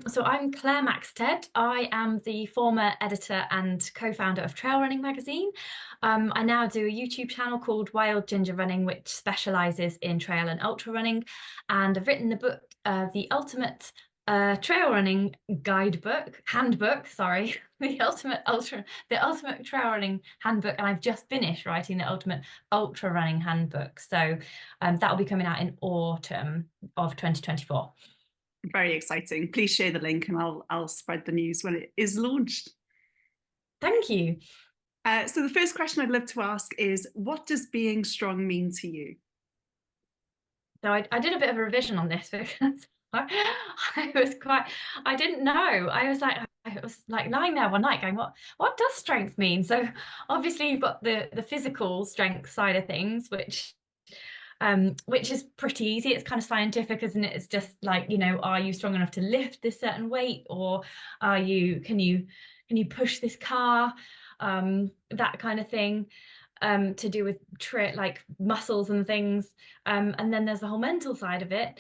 So I'm Claire Maxted. I am the former editor and co-founder of Trail Running magazine. I now do a YouTube channel called Wild Ginger Running, which specialises in trail and ultra running. And I've written the book, the ultimate trail running handbook, sorry, the ultimate trail running handbook. And I've just finished writing the ultimate ultra running handbook. So that will be coming out in autumn of 2024. Very exciting. Please share the link and I'll spread the news when it is launched. Thank you. So the first question I'd love to ask is, what does being strong mean to you? So I did a bit of a revision on this because I didn't know. I was like lying there one night going, what does strength mean? So obviously you've got the physical strength side of things, which is pretty easy. It's kind of scientific, isn't it? It's just like, are you strong enough to lift this certain weight, or can you push this car? That kind of thing. To do with like muscles and things. And then there's the whole mental side of it,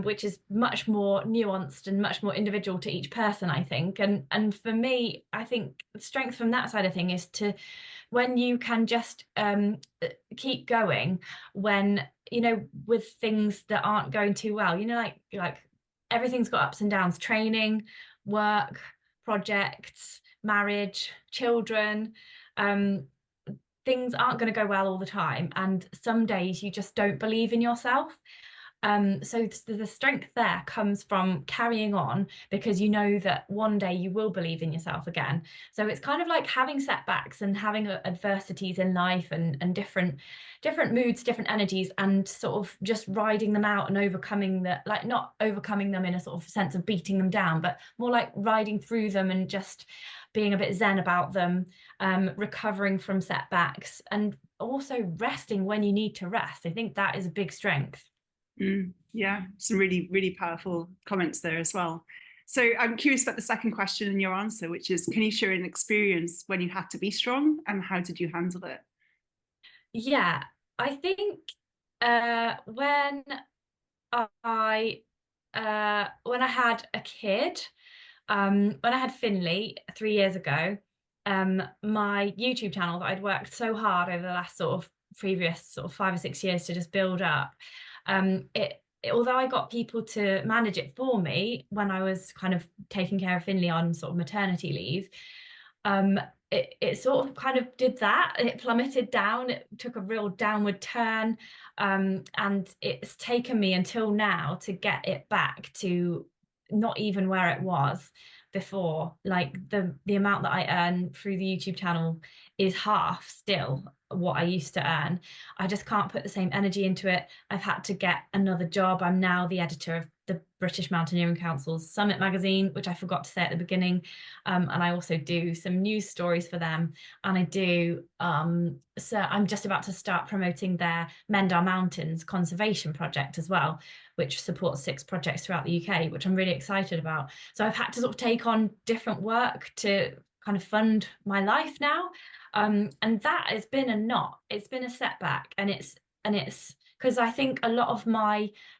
which is much more nuanced and much more individual to each person, I think. And for me, I think strength from that side of thing is to when you can just keep going when, with things that aren't going too well, like everything's got ups and downs, training, work, projects, marriage, children. Things aren't going to go well all the time, and some days you just don't believe in yourself. So the strength there comes from carrying on because you know that one day you will believe in yourself again. So it's kind of like having setbacks and having adversities in life and different moods, different energies, and sort of just riding them out and overcoming like not overcoming them in a sort of sense of beating them down, but more like riding through them and just being a bit zen about them, recovering from setbacks, and also resting when you need to rest. I think that is a big strength. Yeah, some really, really powerful comments there as well. So I'm curious about the second question in your answer, which is, can you share an experience when you had to be strong and how did you handle it? Yeah, I think when when I had a kid, when I had Finley 3 years ago, my YouTube channel that I'd worked so hard over the last sort of previous sort of 5 or 6 years to just build up, although I got people to manage it for me when I was kind of taking care of Finley on sort of maternity leave, um, it sort of kind of did that. It plummeted down. It took a real downward turn, and it's taken me until now to get it back to not even where it was before. Like the amount that I earn through the YouTube channel is half still what I used to earn. I just can't put the same energy into it. I've had to get another job. I'm now the editor of the British Mountaineering Council's Summit magazine, which I forgot to say at the beginning. And I also do some news stories for them. And I do, so I'm just about to start promoting their Mend Our Mountains conservation project as well, which supports 6 projects throughout the UK, which I'm really excited about. So I've had to sort of take on different work to kind of fund my life now. And that has been it's been a setback, and it's because I think a lot of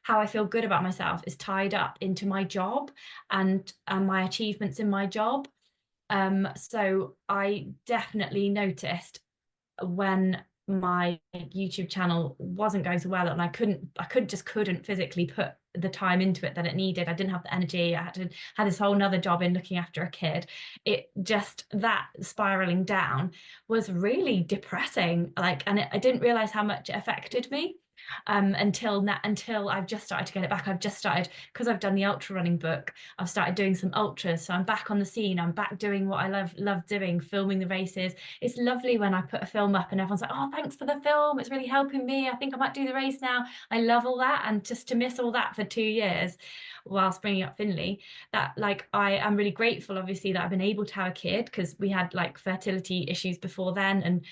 how I feel good about myself is tied up into my job and my achievements in my job. So I definitely noticed when my YouTube channel wasn't going so well, and I couldn't physically put the time into it that it needed. I didn't have the energy. I had this whole nother job in looking after a kid. It just, that spiraling down was really depressing. I didn't realize how much it affected me until I've just started to get it back. I've just started, because I've done the ultra running book, I've started doing some ultras, so I'm back on the scene. I'm back doing what I love doing, filming the races. It's lovely when I put a film up and everyone's like, oh, thanks for the film, it's really helping me, I think I might do the race now. I love all that. And just to miss all that for 2 years whilst bringing up Finley, that, like, I am really grateful obviously that I've been able to have a kid, because we had like fertility issues before then, and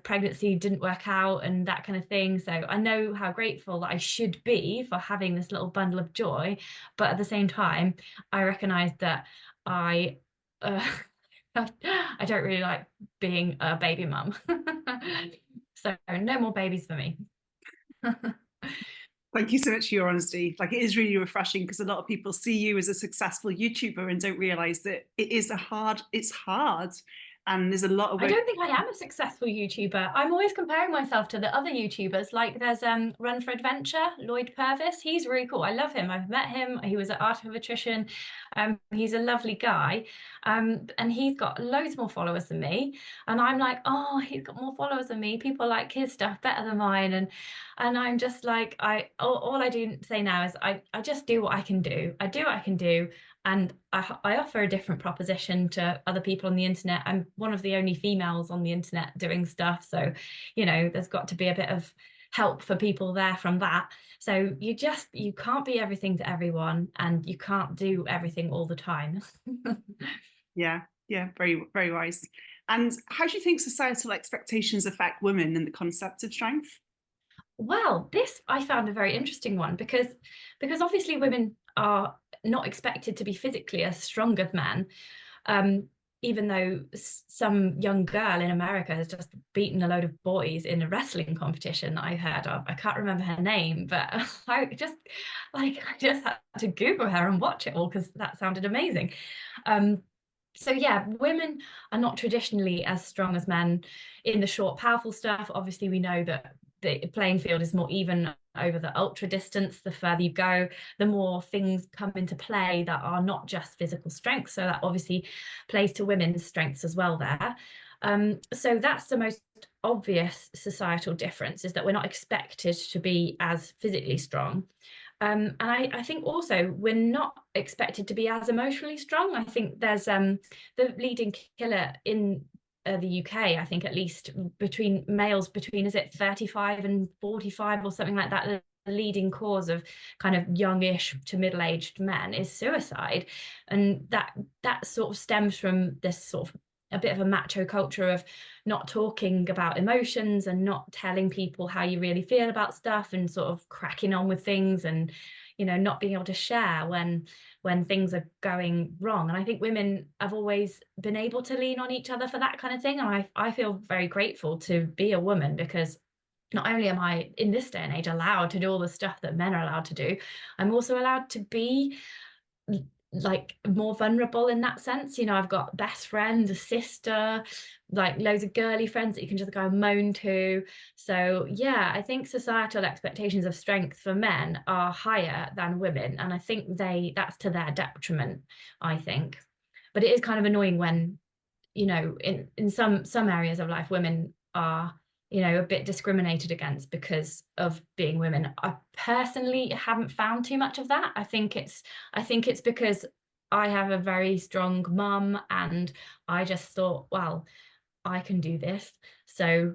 pregnancy didn't work out and that kind of thing. So I know how grateful that I should be for having this little bundle of joy, but at the same time I recognize that I uh, I don't really like being a baby mum. So no more babies for me. Thank you so much for your honesty. Like, it is really refreshing because a lot of people see you as a successful YouTuber and don't realize that it's hard. And there's a lot of I work. don't think I am a successful YouTuber. I'm always comparing myself to the other YouTubers. Like there's Run for Adventure, Lloyd Purvis. He's really cool. I love him. I've met him. He was at Art of Attrition. He's a lovely guy. And he's got loads more followers than me. And I'm like, oh, he's got more followers than me. People like his stuff better than mine. And I'm just like, all I do say now is I just do what I can do. I do what I can do. And I offer a different proposition to other people on the internet. I'm one of the only females on the internet doing stuff. So, there's got to be a bit of help for people there from that. So you can't be everything to everyone and you can't do everything all the time. Yeah, yeah, very, very wise. And how do you think societal expectations affect women and the concept of strength? Well, this I found a very interesting one because obviously women are not expected to be physically as strong as men. Um, Even though some young girl in America has just beaten a load of boys in a wrestling competition that I heard of. I can't remember her name, but I just had to Google her and watch it all because that sounded amazing. So yeah, women are not traditionally as strong as men in the short, powerful stuff. Obviously, we know that the playing field is more even over the ultra distance. The further you go, the more things come into play that are not just physical strength. So that obviously plays to women's strengths as well there. So that's the most obvious societal difference, is that we're not expected to be as physically strong. And I think also we're not expected to be as emotionally strong. I think there's the leading killer in the UK, I think at least between males between, is it 35 and 45 or something like that? The leading cause of kind of youngish to middle-aged men is suicide. And that sort of stems from this sort of a bit of a macho culture of not talking about emotions and not telling people how you really feel about stuff and sort of cracking on with things and not being able to share when things are going wrong. And I think women have always been able to lean on each other for that kind of thing, and I feel very grateful to be a woman, because not only am I in this day and age allowed to do all the stuff that men are allowed to do, I'm also allowed to be like more vulnerable in that sense. I've got best friends, a sister, like loads of girly friends that you can just go and moan to. So yeah, I think societal expectations of strength for men are higher than women, and I think that's to their detriment, I think. But it is kind of annoying when in some areas of life women are a bit discriminated against because of being women. I personally haven't found too much of that. I think it's because I have a very strong mum, and I just thought, well, I can do this. So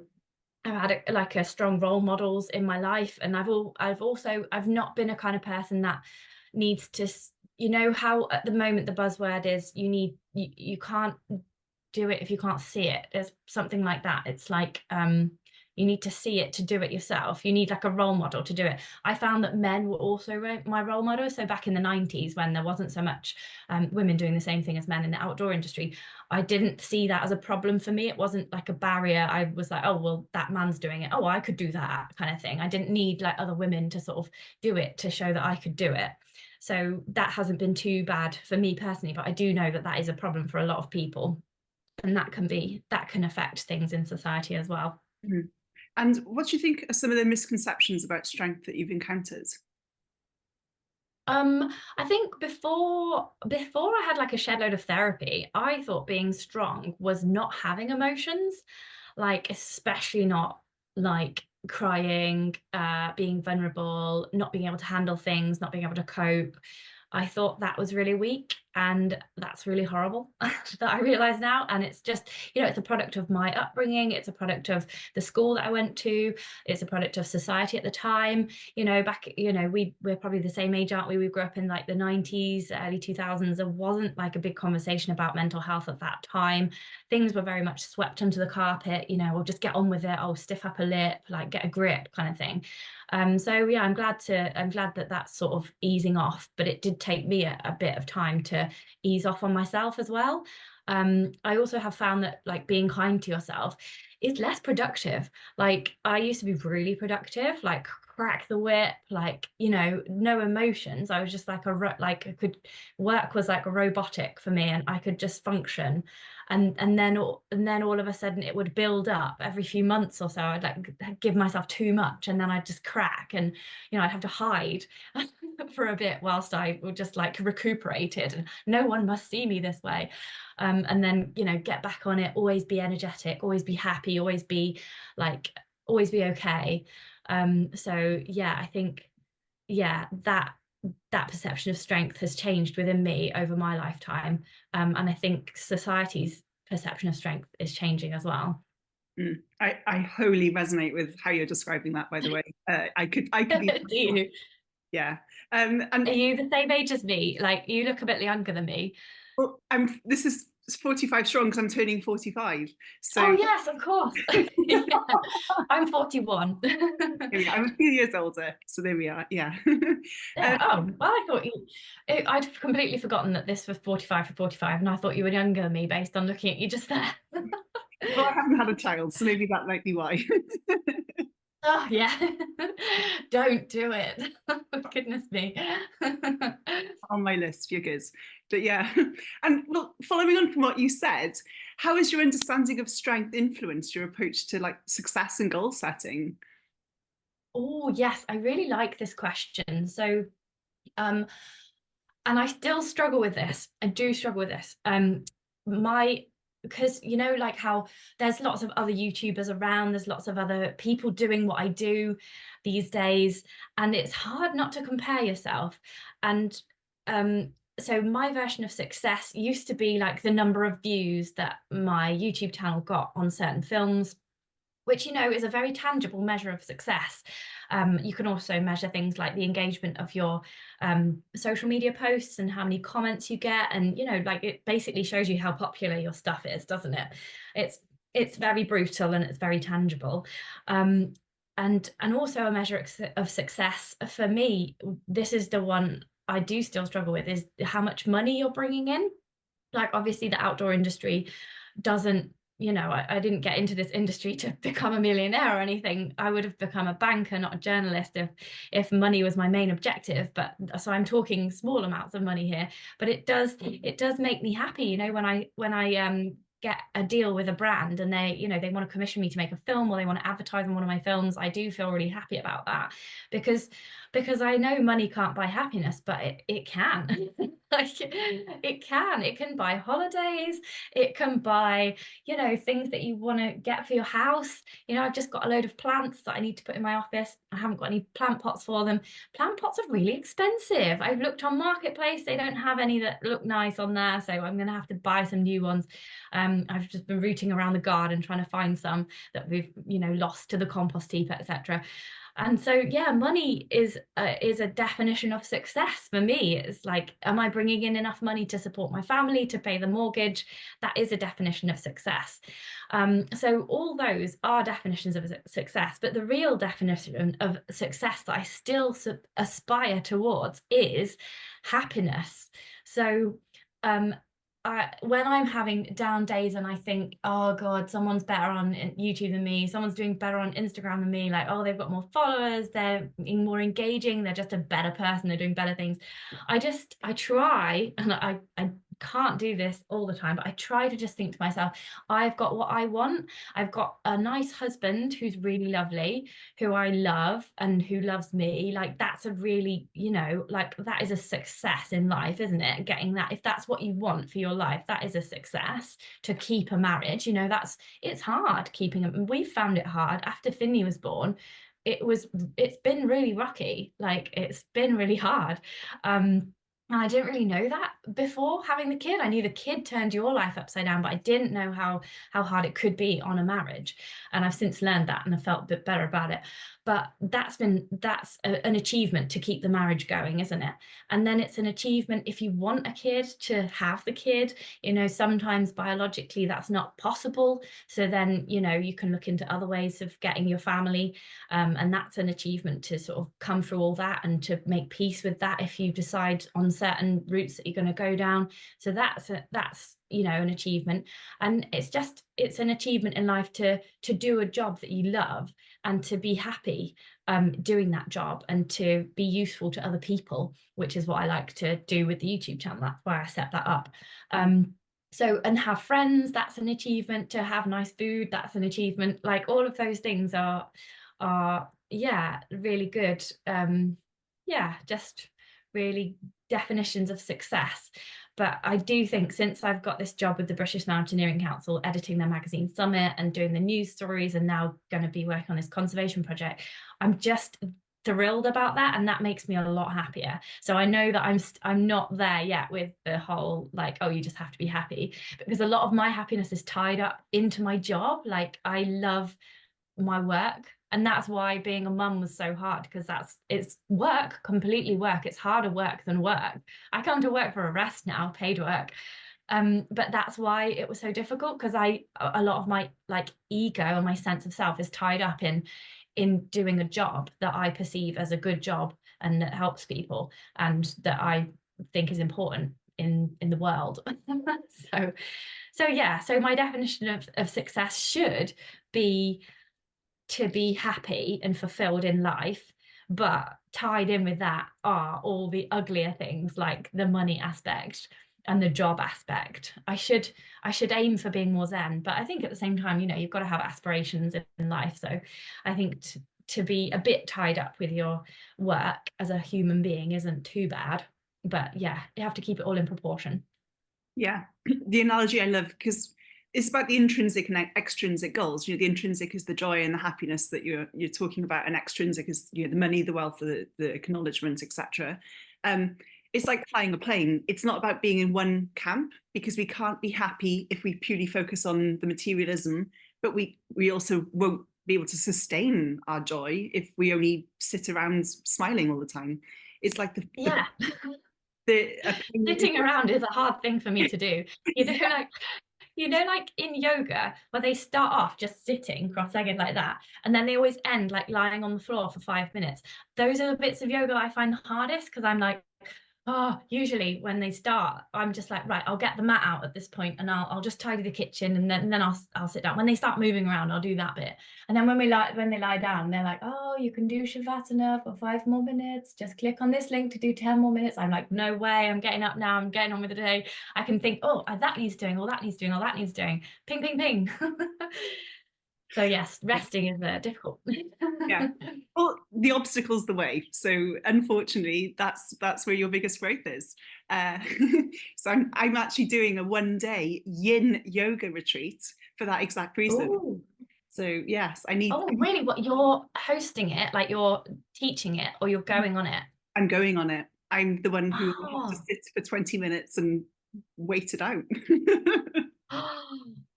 I've had a strong role models in my life, and I've not been a kind of person that needs to, how at the moment the buzzword is you can't do it if you can't see it. There's something like that. It's like you need to see it to do it yourself. You need like a role model to do it. I found that men were also my role models. So back in the 90s, when there wasn't so much women doing the same thing as men in the outdoor industry, I didn't see that as a problem for me. It wasn't like a barrier. I was like, oh, well, that man's doing it. Oh, I could do that kind of thing. I didn't need like other women to sort of do it to show that I could do it. So that hasn't been too bad for me personally, but I do know that that is a problem for a lot of people. And that can affect things in society as well. Mhm. And what do you think are some of the misconceptions about strength that you've encountered? I think before I had like a shed load of therapy, I thought being strong was not having emotions, like especially not like crying, being vulnerable, not being able to handle things, not being able to cope. I thought that was really weak, and that's really horrible that I realize now. And it's just, it's a product of my upbringing. It's a product of the school that I went to. It's a product of society at the time. We're probably the same age, aren't we? We grew up in like the 90s, early 2000s. There wasn't like a big conversation about mental health at that time. Things were very much swept under the carpet, we'll just get on with it. Oh, stiff upper lip, like get a grip kind of thing. So yeah, I'm glad that that's sort of easing off, but it did take me a bit of time to ease off on myself as well. I also have found that like being kind to yourself is less productive. Like I used to be really productive, like crack the whip, like, you know, no emotions. I was just like like I could, work was like a robotic for me, and I could just function. And then all of a sudden it would build up every few months or so. I'd like give myself too much, and then I'd just crack, and you know, I'd have to hide for a bit whilst I would just like recuperated, and no one must see me this way. And then, you know, get back on it, always be energetic, always be happy, always be like, always be okay. So yeah, I think, yeah, that perception of strength has changed within me over my lifetime. And I think society's perception of strength is changing as well. I wholly resonate with how you're describing that, by the way. I could be, Do you? yeah. Are And you the same age as me? Like, you look a bit younger than me. well, this is 45 strong because I'm turning 45. Oh So yes, of course. Yeah. I'm 41. here we are. I'm a few years older. So there we are. Yeah. Yeah. Oh, well, I thought I'd completely forgotten that this was 45 for 45, and I thought you were younger than me based on looking at you just there. Well, I haven't had a child, so maybe that might be why. Oh yeah. Don't do it. Goodness me. On my list, you're good. But yeah, and well, following on from what you said, how has your understanding of strength influenced your approach to like success and goal setting? Oh yes, I really like this question. So um and I still struggle with this. I do struggle with this. My Because you know, like how there's lots of other YouTubers around, there's lots of other people doing what I do these days, and it's hard not to compare yourself. And um, so my version of success used to be like the number of views that my YouTube channel got on certain films, which, you know, is a very tangible measure of success. You can also measure things like the engagement of your social media posts and how many comments you get, and you know, like it basically shows you how popular your stuff is, doesn't it? It's very brutal and it's very tangible. um, and also a measure of success for me, this is the one I do still struggle with, is how much money you're bringing in. Like, obviously the outdoor industry doesn't, you know, I didn't get into this industry to become a millionaire or anything. I would have become a banker, not a journalist, if money was my main objective. But so I'm talking small amounts of money here, but it does make me happy, you know, when I get a deal with a brand and they, you know, they want to commission me to make a film, or they want to advertise on one of my films. I do feel really happy about that, because I know money can't buy happiness, but it can. Like, it can buy holidays, it can buy, you know, things that you want to get for your house. You know, I've just got a load of plants that I need to put in my office. I haven't got any plant pots for them. Plant pots are really expensive. I've looked on Marketplace, they don't have any that look nice on there, so I'm going to have to buy some new ones. I've just been rooting around the garden trying to find some that we've, you know, lost to the compost heap, etc. And so, yeah, money is a definition of success for me. It's like, am I bringing in enough money to support my family, to pay the mortgage? That is a definition of success. So all those are definitions of success, but the real definition of success that I still aspire towards is happiness. So um, when I'm having down days and I think, oh God, someone's better on YouTube than me, someone's doing better on Instagram than me, like, oh, they've got more followers, they're more engaging, they're just a better person, they're doing better things. I try, and I can't do this all the time, but I try to just think to myself, I've got what I want. I've got a nice husband who's really lovely, who I love and who loves me. Like, that's a really, you know, like, that is a success in life, isn't it? Getting that, if that's what you want for your life, that is a success. To keep a marriage, you know, it's hard keeping them. We found it hard after Finley was born. It's been really rocky, like it's been really hard. And I didn't really know that before having the kid. I knew the kid turned your life upside down, but I didn't know how hard it could be on a marriage. And I've since learned that, and I felt a bit better about it. But that's an achievement to keep the marriage going, isn't it? And then it's an achievement if you want a kid, to have the kid. You know, sometimes biologically that's not possible. So then, you know, you can look into other ways of getting your family. And that's an achievement, to sort of come through all that and to make peace with that if you decide on certain routes that you're going to go down. So that's you know, an achievement. And it's an achievement in life to do a job that you love and to be happy doing that job and to be useful to other people, which is what I like to do with the YouTube channel. That's why I set that up. So, and have friends, that's an achievement. To have nice food, that's an achievement. Like all of those things are yeah, really good. Yeah, just really definitions of success. But I do think since I've got this job with the British Mountaineering Council, editing their magazine Summit and doing the news stories, and now going to be working on this conservation project, I'm just thrilled about that, and that makes me a lot happier. So I know that I'm not there yet with the whole like, oh, you just have to be happy, because a lot of my happiness is tied up into my job. Like I love my work, and that's why being a mum was so hard, because it's work, completely work. It's harder work than work. I come to work for a rest now, paid work. But that's why it was so difficult, because a lot of my like ego and my sense of self is tied up in doing a job that I perceive as a good job and that helps people and that I think is important in the world. So yeah, so my definition of success should be to be happy and fulfilled in life, but tied in with that are all the uglier things like the money aspect and the job aspect. I should aim for being more zen, but I think at the same time, you know, you've got to have aspirations in life. So I think to be a bit tied up with your work as a human being isn't too bad, but yeah, you have to keep it all in proportion. Yeah, the analogy I love, because it's about the intrinsic and extrinsic goals. You know, the intrinsic is the joy and the happiness that you're talking about, and extrinsic is, you know, the money, the wealth, the acknowledgement, etc. It's like flying a plane. It's not about being in one camp, because we can't be happy if we purely focus on the materialism, but we also won't be able to sustain our joy if we only sit around smiling all the time. It's like Yeah. the Sitting around is a hard thing for me to do. You know, yeah. like like in yoga, where they start off just sitting cross-legged like that, and then they always end like lying on the floor for 5 minutes. Those are the bits of yoga I find the hardest, because I'm like, oh, usually when they start, I'm just like, right, I'll get the mat out at this point, and I'll just tidy the kitchen, and then I'll sit down. When they start moving around, I'll do that bit. And then when they lie down, they're like, oh, you can do shavasana for 5 more minutes. Just click on this link to do 10 more minutes. I'm like, no way, I'm getting up now. I'm getting on with the day. I can think, oh, that needs doing, or that needs doing, or that needs doing. Ping, ping, ping. So yes, resting is difficult. Yeah. Well, the obstacle's the way. So unfortunately, that's where your biggest growth is. So I'm actually doing a 1-day yin yoga retreat for that exact reason. Ooh. So yes, I need. Oh, really? What, you're hosting it, like you're teaching it, or you're going on it? I'm going on it. I'm the one who will have to Oh, sit for 20 minutes and wait it out.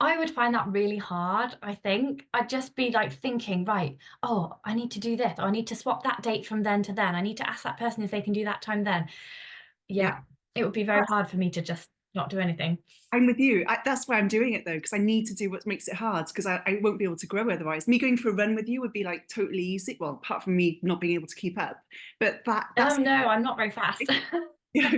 I would find that really hard, I think. I'd just be like thinking, right, oh, I need to do this, or I need to swap that date from then to then. I need to ask that person if they can do that time then. Yeah, Yeah, it would be very hard for me to just not do anything. I'm with you. That's why I'm doing it though, because I need to do what makes it hard, because I won't be able to grow otherwise. Me going for a run with you would be like totally easy. Well, apart from me not being able to keep up, but Oh that's no, I'm not very fast. yeah.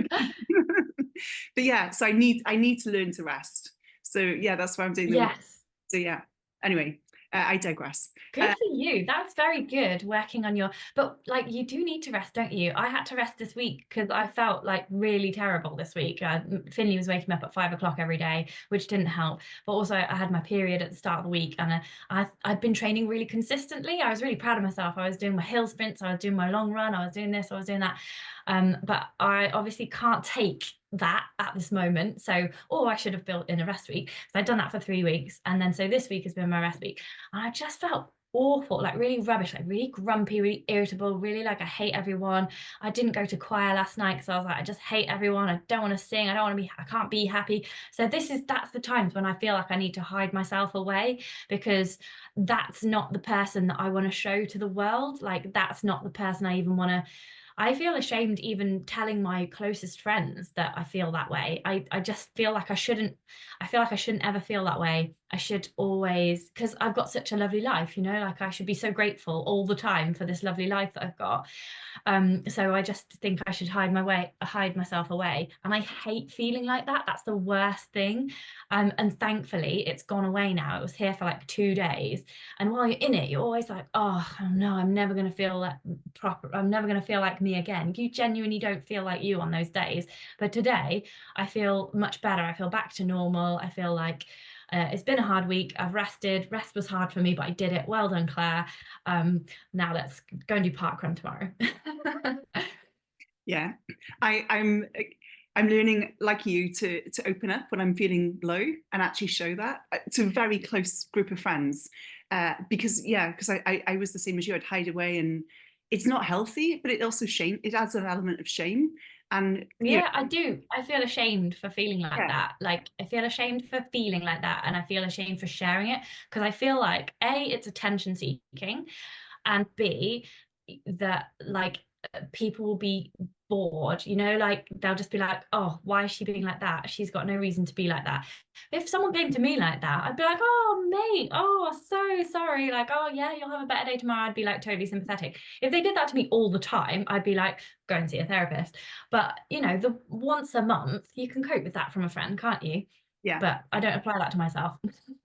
But yeah, so I need to learn to rest. So yeah, that's why I'm doing the. Yes. So yeah. Anyway, I digress. Good for you. That's very good working on your, but like you do need to rest, don't you? I had to rest this week because I felt like really terrible this week. Finley was waking me up at 5 o'clock every day, which didn't help. But also I had my period at the start of the week, and I'd been training really consistently. I was really proud of myself. I was doing my hill sprints, I was doing my long run, I was doing this, I was doing that. But I obviously can't take that at this moment. So, I should have built in a rest week. So I'd done that for 3 weeks. And then so this week has been my rest week. And I just felt awful, like really rubbish, like really grumpy, really irritable, really like I hate everyone. I didn't go to choir last night because I was like, I just hate everyone. I don't want to sing. I can't be happy. So that's the times when I feel like I need to hide myself away, because that's not the person that I want to show to the world. Like that's not the person I even want to I feel ashamed even telling my closest friends that I feel that way. I just feel like I feel like I shouldn't ever feel that way. I should always, because I've got such a lovely life, you know, like I should be so grateful all the time for this lovely life that I've got. So I just think I should hide myself away. And I hate feeling like that. That's the worst thing. And thankfully it's gone away now. It was here for like 2 days. And while you're in it, you're always like, oh no, I'm never going to feel that proper. I'm never going to feel like me again. You genuinely don't feel like you on those days. But today I feel much better. I feel back to normal. I feel like it's been a hard week. I've rested. Rest was hard for me, but I did it. Well done, Claire. Now let's go and do parkrun tomorrow. Yeah, I'm learning, like you, to open up when I'm feeling low and actually show that to a very close group of friends. Because I was the same as you. I'd hide away, and it's not healthy, but it adds an element of shame. And Yeah, I do. I feel ashamed for feeling like yeah, that. Like, I feel ashamed for feeling like that, and I feel ashamed for sharing it because I feel like A, it's attention seeking, and B, that like people will be bored, you know, like they'll just be like, oh, why is she being like that? She's got no reason to be like that. If someone came to me like that, I'd be like, oh mate, oh so sorry, like, oh yeah, you'll have a better day tomorrow. I'd be like totally sympathetic. If they did that to me all the time, I'd be like, go and see a therapist. But you know, the once a month you can cope with that from a friend, can't you? yeah. But I don't apply that to myself.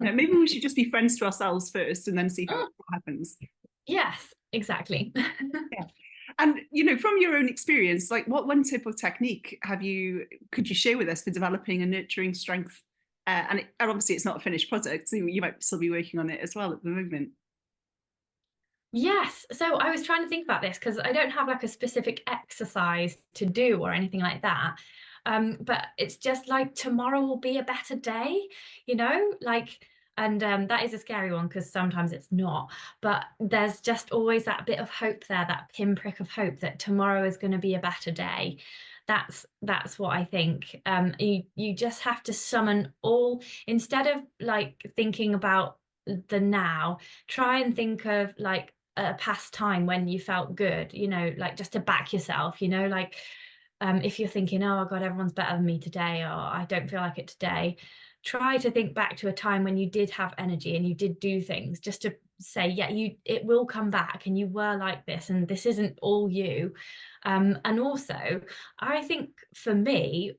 Yeah, maybe we should just be friends to ourselves first, and then see what happens. Yes, exactly. Yeah. And from your own experience, like what one tip or technique could you share with us for developing and nurturing strength? And obviously it's not a finished product, so you might still be working on it as well at the moment. Yes. So I was trying to think about this because I don't have like a specific exercise to do or anything like that. But it's just like tomorrow will be a better day, you know, like, and that is a scary one because sometimes it's not. But there's just always that bit of hope there, that pinprick of hope that tomorrow is going to be a better day. That's what I think. You just have to summon all instead of like thinking about the now, try and think of like a past time when you felt good, you know, like just to back yourself, you know, like if you're thinking, oh God, everyone's better than me today, or I don't feel like it today, try to think back to a time when you did have energy and you did do things, just to say, yeah, it will come back and you were like this and this isn't all you. And also, I think for me,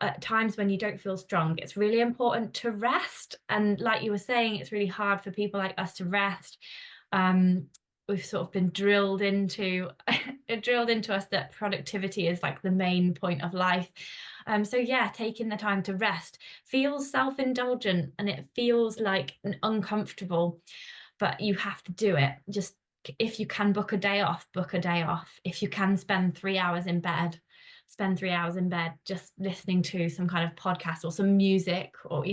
at times when you don't feel strong, it's really important to rest. And like you were saying, it's really hard for people like us to rest. We've sort of been drilled into us that productivity is like the main point of life. So yeah, taking the time to rest feels self-indulgent and it feels like uncomfortable, but you have to do it. Just if you can book a day off, book a day off. If you can spend 3 hours in bed, spend 3 hours in bed just listening to some kind of podcast or some music, or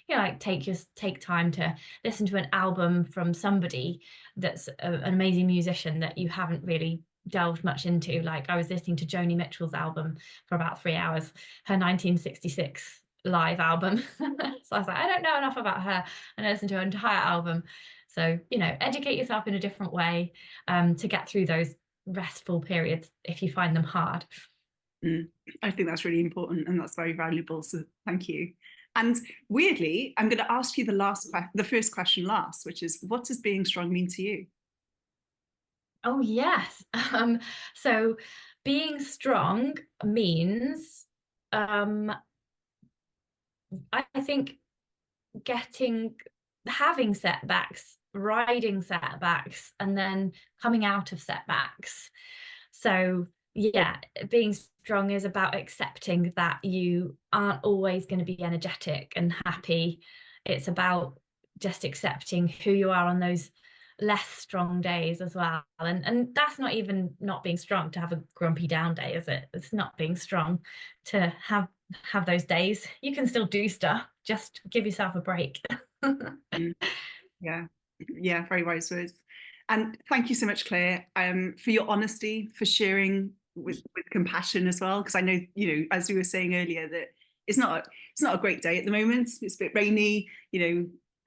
like take time to listen to an album from somebody that's an amazing musician that you haven't really delved much into. Like I was listening to Joni Mitchell's album for about 3 hours, her 1966 live album. So I was like, I don't know enough about her, and I listened to her entire album. So educate yourself in a different way to get through those restful periods if you find them hard. I think that's really important and that's very valuable. So thank you. And weirdly, I'm going to ask you the first question last, which is, what does being strong mean to you? Oh, yes. So being strong means, I think having setbacks, riding setbacks, and then coming out of setbacks. So yeah, being strong is about accepting that you aren't always going to be energetic and happy. It's about just accepting who you are on those less strong days as well. And that's not even not being strong to have a grumpy down day, is it? It's not being strong to have those days. You can still do stuff, just give yourself a break. Mm, yeah, yeah, very wise words. And thank you so much, Claire, for your honesty, for sharing with compassion as well. Because I know, as we were saying earlier, that it's not a great day at the moment. It's a bit rainy,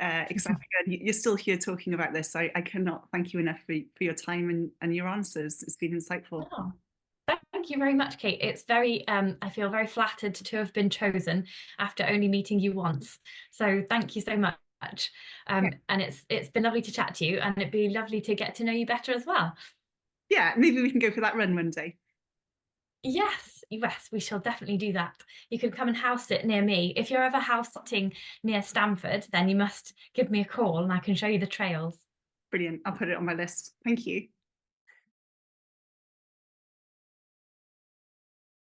etc. And you're still here talking about this. I cannot thank you enough for your time and your answers. It's been insightful. Oh, Thank you very much, Kate. It's very, I feel very flattered to have been chosen after only meeting you once. So thank you so much. Yeah. And it's been lovely to chat to you, and it'd be lovely to get to know you better as well. Yeah, maybe we can go for that run one day. Yes, yes, we shall definitely do that. You can come and house sit near me. If you're ever house sitting near Stamford, then you must give me a call and I can show you the trails. Brilliant. I'll put it on my list. Thank you.